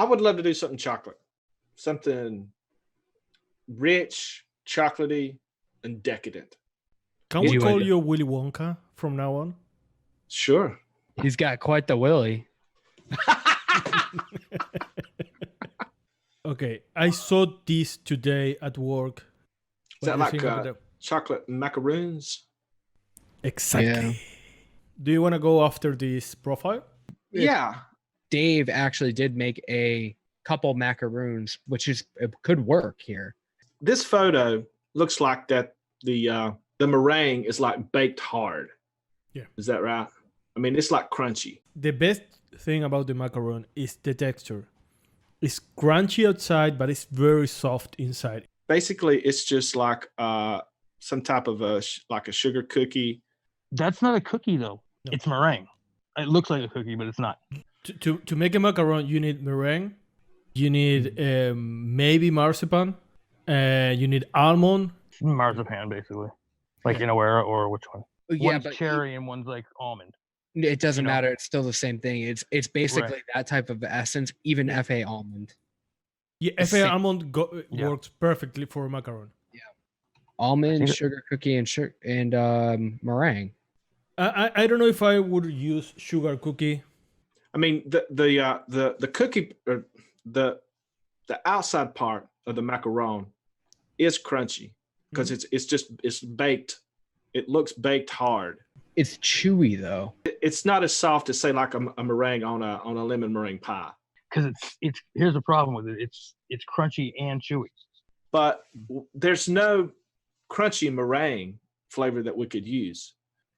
I would love to do something chocolate, something rich, chocolatey, and decadent. Can we call you Willy Wonka from now on? Sure. He's got quite the willy. Okay, I saw this today at work. Is that like chocolate macaroons? Exactly. Yeah. Do you want to go after this profile? Yeah. Dave actually did make a couple macaroons, which could work here. This photo looks like that the meringue is like baked hard. Yeah. Is that right? I mean, it's like crunchy. The best thing about the macaron is the texture. It's crunchy outside, but it's very soft inside. Basically, it's just like some type of a sugar cookie. That's not a cookie though. No. It's meringue. It looks like a cookie, but it's not. To make a macaron, you need meringue. You need maybe marzipan. You need almond. Marzipan, basically. Like Inawera or which one? Yeah, one's cherry and one's like almond. It doesn't matter. It's still the same thing. It's basically that type of essence. Even FA almond. Yeah, FA almond works perfectly for a macaron. Yeah, almond, sugar cookie, and meringue. I don't know if I would use sugar cookie. I mean the cookie or the outside part of the macaron is crunchy because it's baked. It looks baked hard. It's chewy though. It's not as soft as say like a meringue on a lemon meringue pie. Because it's here's the problem with it. It's crunchy and chewy. But there's no crunchy meringue flavor that we could use.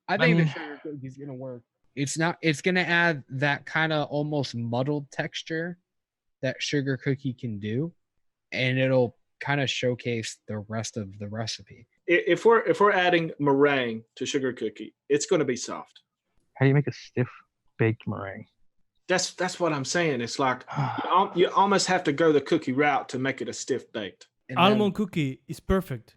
I think the sugar cookie is gonna work. It's not. It's gonna add that kind of almost muddled texture that sugar cookie can do, and it'll kind of showcase the rest of the recipe. If we're adding meringue to sugar cookie, it's going to be soft. How do you make a stiff baked meringue? That's what I'm saying. It's like you almost have to go the cookie route to make it a stiff baked. Almond cookie is perfect.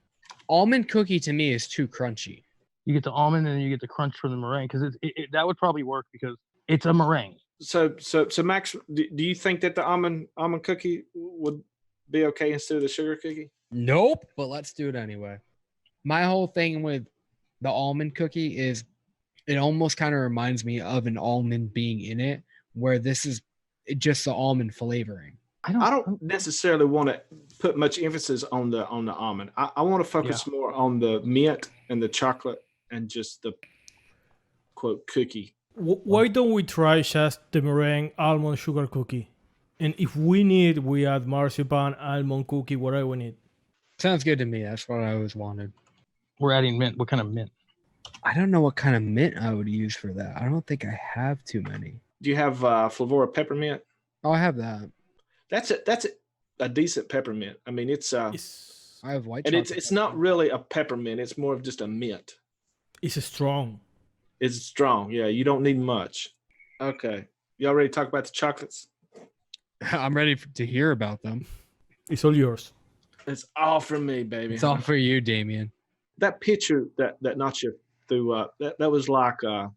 Almond cookie to me is too crunchy. You get the almond and you get the crunch from the meringue because that would probably work because it's a meringue. So Max, do you think that the almond cookie would be okay instead of the sugar cookie? Nope, but let's do it anyway. My whole thing with the almond cookie is it almost kind of reminds me of an almond being in it, where this is just the almond flavoring. I don't necessarily want to put much emphasis on the almond. I want to focus more on the mint and the chocolate and just the quote cookie. Why don't we try just the meringue almond sugar cookie? And if we need, we add marzipan, almond cookie, whatever we need. Sounds good to me. That's what I always wanted. We're adding mint. What kind of mint? I don't know what kind of mint I would use for that. I don't think I have too many. Do you have Flavora peppermint? Oh, I have that. That's a decent peppermint. I mean, I have white. And it's not really a peppermint. It's more of just a mint. It's strong. It's strong. Yeah, you don't need much. Okay, y'all ready to talk about the chocolates? I'm ready to hear about them. It's all yours. It's all for me, baby. It's all for you, Damien. That picture that Nacho threw up, that was like a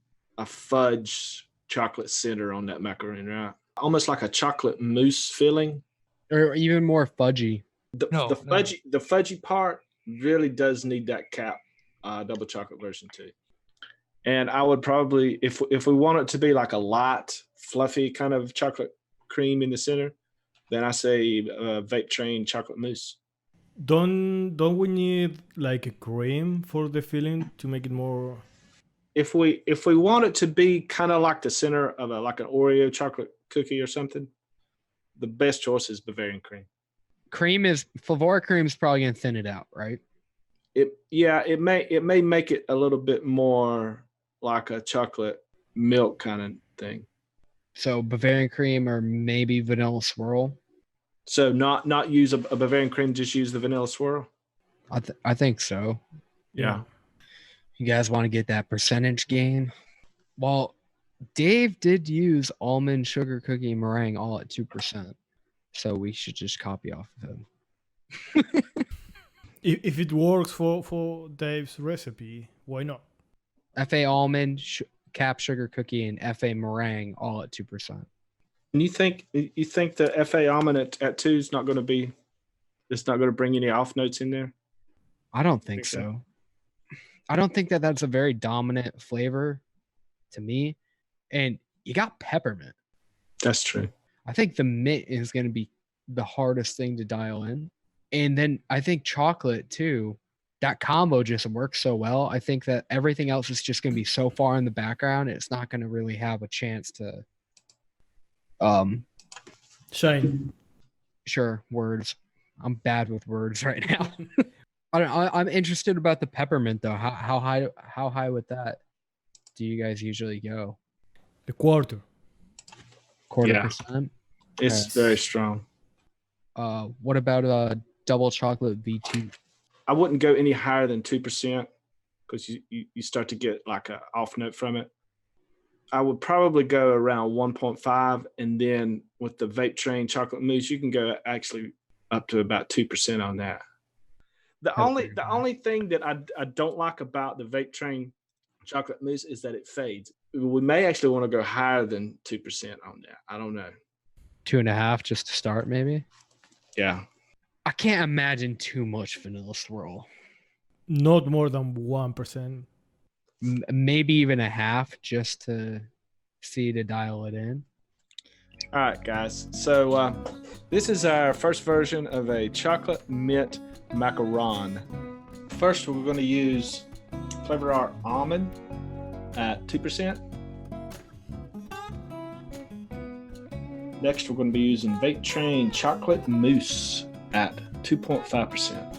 fudge chocolate center on that macaron, right? Almost like a chocolate mousse filling. Or even more fudgy. The fudgy part really does need that cap double chocolate version too. And I would probably, if we want it to be like a light, fluffy kind of chocolate cream in the center, then I say Vape Train chocolate mousse. Don't we need like a cream for the filling to make it more? If we want it to be kind of like the center of like an Oreo chocolate cookie or something, the best choice is Bavarian cream. Flavora cream is probably gonna thin it out, right? It may make it a little bit more like a chocolate milk kind of thing. So Bavarian cream or maybe vanilla swirl. So not use a Bavarian cream, just use the vanilla swirl? I think so. Yeah. You guys want to get that percentage gain? Well, Dave did use almond sugar cookie meringue all at 2%. So we should just copy off of him. If it works for Dave's recipe, why not? FA almond, cap sugar cookie, and FA meringue all at 2%. And you think the FA almond at 2 is not going to be, it's not going to bring any off notes in there? I don't think Think so? so. I don't think that that's a very dominant flavor to me. And you got peppermint. That's true. I think the mint is going to be the hardest thing to dial in. And then I think chocolate too. That combo just works so well. I think that everything else is just going to be so far in the background. It's not going to really have a chance to. Shine. Sure, words. I'm bad with words right now. I'm interested about the peppermint though. How high with that do you guys usually go? The quarter. Quarter Yeah. percent. It's very strong. What about double chocolate V2? I wouldn't go any higher than 2% because you start to get like a off note from it. I would probably go around 1.5, and then with the Vape Train chocolate mousse, you can go actually up to about 2% on that. The only thing that I don't like about the Vape Train chocolate mousse is that it fades. We may actually want to go higher than 2% on that. I don't know. 2.5 just to start, maybe. Yeah. I can't imagine too much vanilla swirl. Not more than 1%. Maybe even a half just to dial it in. All right, guys. So this is our first version of a chocolate mint macaron. First, we're going to use Flavor Art almond at 2%. Next, we're going to be using Vape Train chocolate mousse at 2.5%.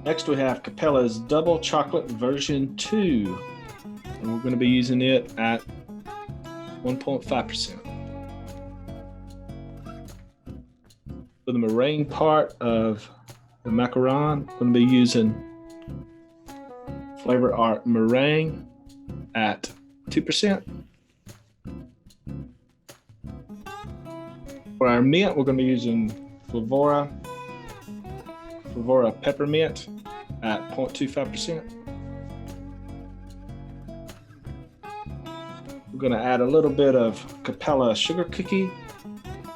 Next, we have Capella's Double Chocolate version 2, and we're going to be using it at 1.5%. For the meringue part of the macaron, we're going to be using Flavor Art meringue at 2%. For our mint, we're going to be using Flavora peppermint at 0.25%. We're going to add a little bit of Capella sugar cookie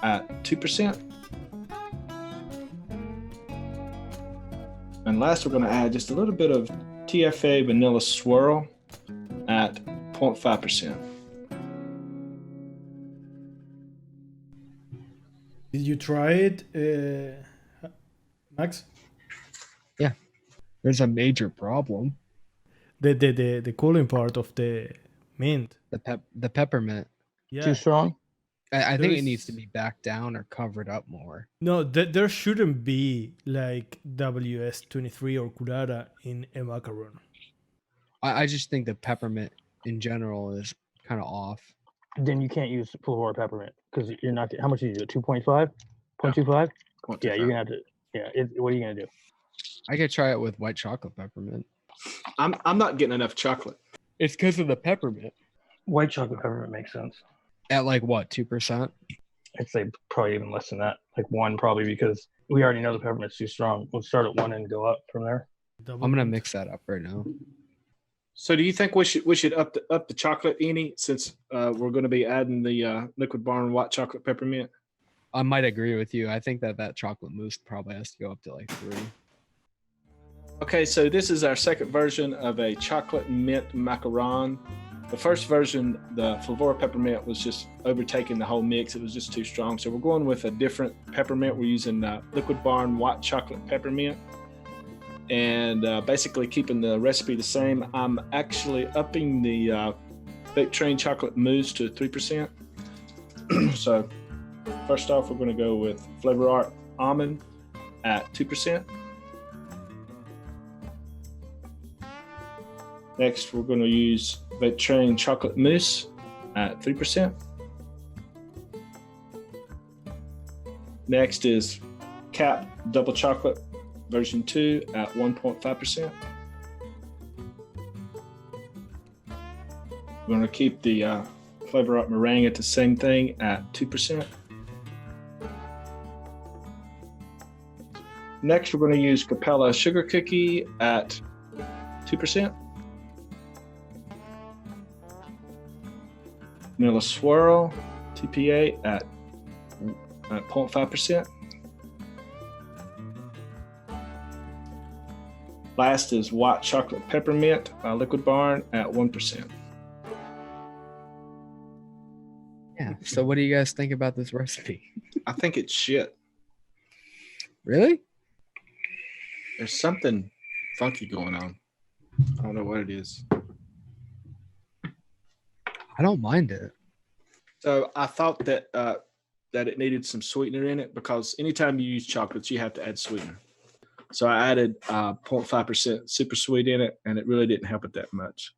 at 2%. And last, we're going to add just a little bit of TFA vanilla swirl at 0.5%. Did you try it, Max? Yeah. There's a major problem. The cooling part of the mint. The peppermint. Yeah. Too strong? I think There's- it needs to be backed down or covered up more. No, there shouldn't be like WS23 or Curara in a macaron. I just think the peppermint in general is kind of off. Then you can't use Flora peppermint because you're not. How much is it? 2.5? 0.25? Yeah, you're gonna have to. Yeah, what are you gonna do? I could try it with white chocolate peppermint. I'm not getting enough chocolate. It's because of the peppermint. White chocolate peppermint makes sense. At like what, 2%? I'd say probably even less than that, like 1 probably, because we already know the peppermint's too strong. We'll start at 1 and go up from there. I'm gonna mix that up right now. So do you think we should up the chocolate any since we're going to be adding the Liquid Barn white chocolate peppermint? I might agree with you. I think that chocolate mousse probably has to go up to like 3. Okay, so this is our second version of a chocolate mint macaron. The first version, the Flavora peppermint, was just overtaking the whole mix. It was just too strong. So we're going with a different peppermint. We're using Liquid Barn white chocolate peppermint, and basically keeping the recipe the same. I'm actually upping the Vape Train chocolate mousse to 3%. So first off, we're going to go with Flavor Art almond at 2%. Next, we're going to use Vape Train chocolate mousse at 3%. Next is Cap Double Chocolate version 2 at 1.5%. We're going to keep the Flavor Art meringue at the same thing at 2%. Next, we're going to use Capella sugar cookie at 2%. Vanilla swirl, TPA at 0.5%. Last is white chocolate peppermint by Liquid Barn at 1%. Yeah. So what do you guys think about this recipe? I think it's shit. Really? There's something funky going on. I don't know what it is. I don't mind it. So I thought that that it needed some sweetener in it, because anytime you use chocolates, you have to add sweetener. So I added 0.5% super sweet in it, and it really didn't help it that much.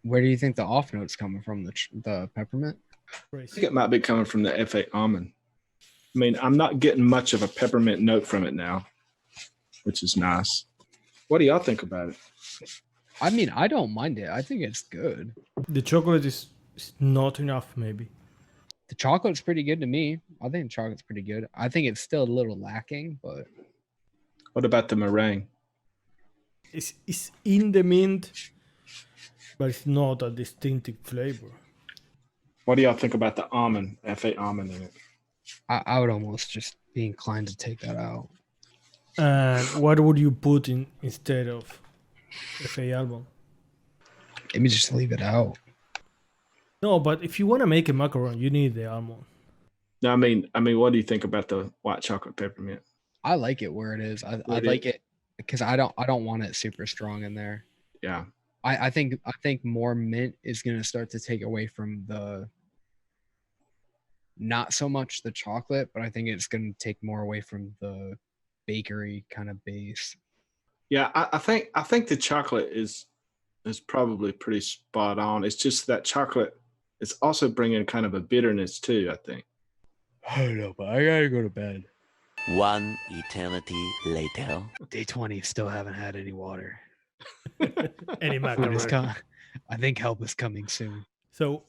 Where do you think the off notes coming from? The peppermint? I think it might be coming from the F8 almond. I mean, I'm not getting much of a peppermint note from it now, which is nice. What do y'all think about it? I mean, I don't mind it. I think it's good. The chocolate is not enough, maybe. The chocolate's pretty good to me. I think the chocolate's pretty good. I think it's still a little lacking, but What about the meringue? It's in the mint, but it's not a distinctive flavor. What do y'all think about the almond, F8 almond in it? I would almost just be inclined to take that out. And what would you put in instead of FA almond? Maybe just leave it out. No, but if you want to make a macaron, you need the almond. No, I mean, what do you think about the white chocolate peppermint? I like it where it is. I like it because I don't want it super strong in there. Yeah. I think more mint is gonna start to take away from the not so much the chocolate, but I think it's gonna take more away from the bakery kind of base. Yeah, I think the chocolate is probably pretty spot on. It's just that chocolate is also bringing kind of a bitterness too, I think. I don't know, but I gotta go to bed. One eternity later. Day 20, still haven't had any water. Any Food is macaron. I think help is coming soon. So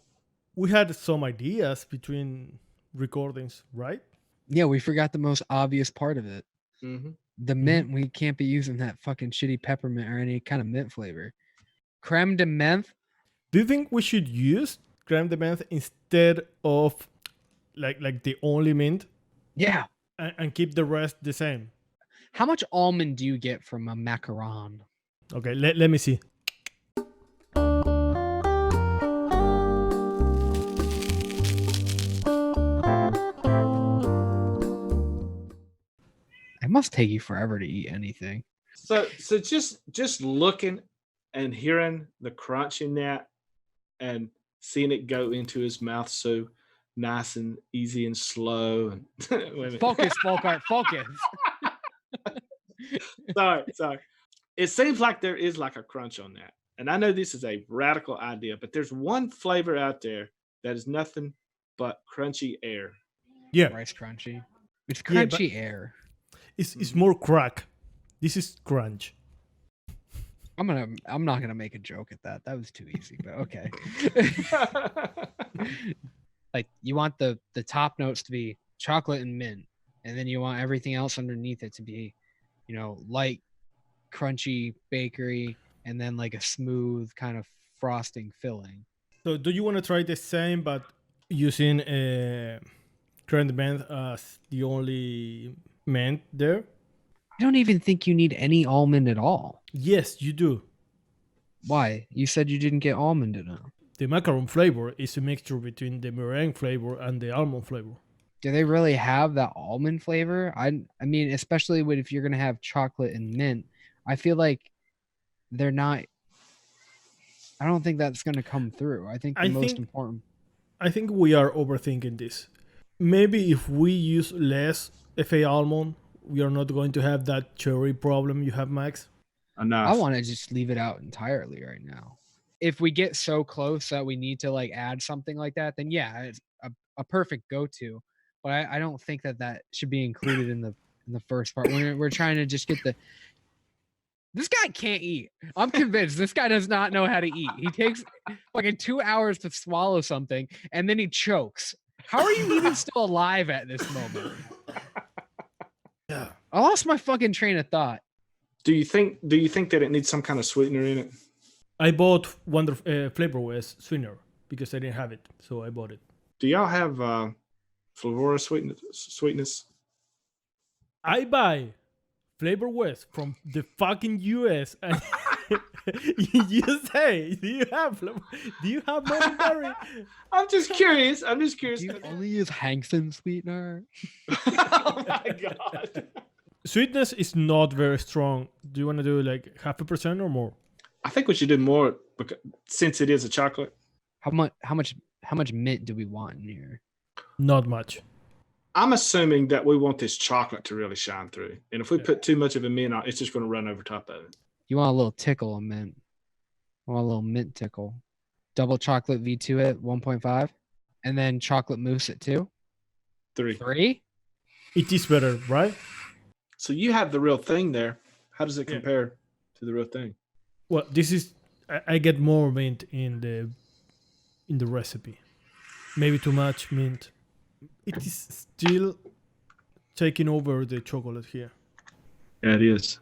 we had some ideas between recordings, right? Yeah, we forgot the most obvious part of it. Mm-hmm. The mint, we can't be using that fucking shitty peppermint or any kind of mint flavor. Creme de menthe? Do you think we should use creme de menthe instead of like the only mint Yeah. and keep the rest the same? How much almond do you get from a macaron? Okay, let me see. It must take you forever to eat anything. So just looking and hearing the crunch in that and seeing it go into his mouth so nice and easy and slow. And wait a minute. Focus, Folkart, focus. Sorry. It seems like there is like a crunch on that. And I know this is a radical idea, but there's one flavor out there that is nothing but crunchy air. Yeah, Rice crunchy. It's Yeah, crunchy air. it's more crack. This is crunch. I'm not gonna make a joke at that. That was too easy, but okay. Like you want the top notes to be chocolate and mint, and then you want everything else underneath it to be, light, crunchy bakery, and then like a smooth kind of frosting filling. So do you want to try the same but using creme de menthe as the only mint there? I don't even think you need any almond at all. Yes, you do. Why? You said you didn't get almond in it. The macaron flavor is a mixture between the meringue flavor and the almond flavor. Do they really have that almond flavor? I mean, especially if you're gonna have chocolate and mint, I feel like they're not. I don't think that's gonna come through. I think important. I think we are overthinking this. Maybe if we use less FA almond, we are not going to have that cherry problem you have, Max. Enough. I want to just leave it out entirely right now. If we get so close that we need to like add something like that, then yeah, it's a perfect go-to. But I don't think that should be included in the first part. We're trying to just get the. This guy can't eat. I'm convinced this guy does not know how to eat. He takes fucking 2 hours to swallow something and then he chokes. How are you even still alive at this moment? Yeah. I lost my fucking train of thought. Do you think that it needs some kind of sweetener in it? I bought Wonder Flavor West sweetener because I didn't have it, so I bought it. Do y'all have Flavora sweetness? I buy Flavor West from the fucking US, and you say, do you have Morning Berry? I'm just curious. Do you only use Hankson sweetener? Oh my god. Sweetness is not very strong. Do you want to do like 0.5% or more? I think we should do more because since it is a chocolate. How much mint do we want in here? Not much. I'm assuming that we want this chocolate to really shine through. And if we put too much of a mint on, it's just going to run over top of it. You want a little tickle of mint. I want a little mint tickle. Double chocolate V2 at 1.5. And then chocolate mousse at 2. 3. 3? It is better, right? So you have the real thing there. How does it compare to the real thing? Well, this is I get more mint in the recipe. Maybe too much mint. It is still taking over the chocolate here. Yeah, it is.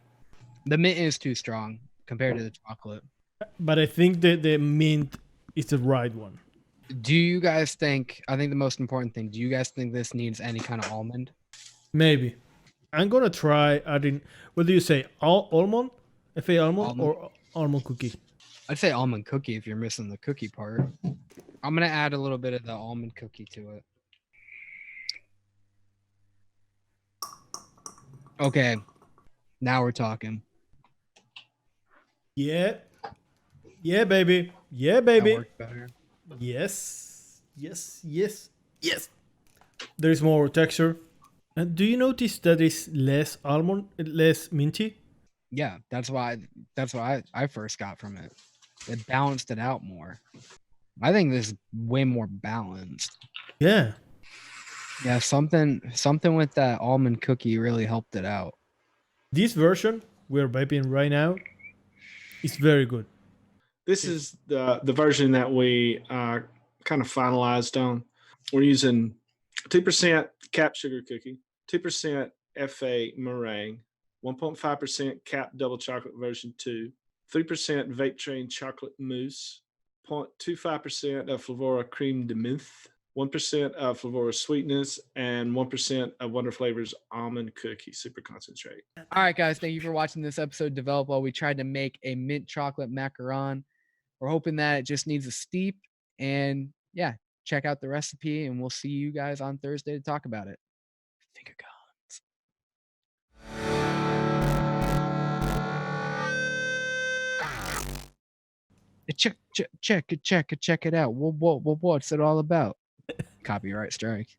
The mint is too strong compared to the chocolate. But I think that the mint is the right one. Do you guys think, I think the most important thing, do you guys think this needs any kind of almond? Maybe. I'm going to try adding, what do you say, almond? FA almond or almond cookie? I'd say almond cookie if you're missing the cookie part. I'm going to add a little bit of the almond cookie to it. Okay. Now we're talking. Yeah. Yeah, baby. Yeah, That baby. worked better. Yes. Yes. Yes. Yes. There is more texture. And do you notice that it's less almond, less minty? Yeah, that's why I first got from it. It balanced it out more. I think this is way more balanced. Yeah. Yeah, something with that almond cookie really helped it out. This version we're vaping right now is very good. This is the version that we kind of finalized on. We're using 2% cap sugar cookie, 2% FA meringue, 1.5% cap double chocolate version 2, 3% vape train chocolate mousse, 0.25% of Flavora cream de menthe, 1% of Flavora sweetness, and 1% of Wonder Flavors almond cookie super concentrate. All right, guys, thank you for watching this episode develop while we tried to make a mint chocolate macaron. We're hoping that it just needs a steep, and yeah, check out the recipe, and we'll see you guys on Thursday to talk about it. Finger guns. Check it out. What's it all about? Copyright strike.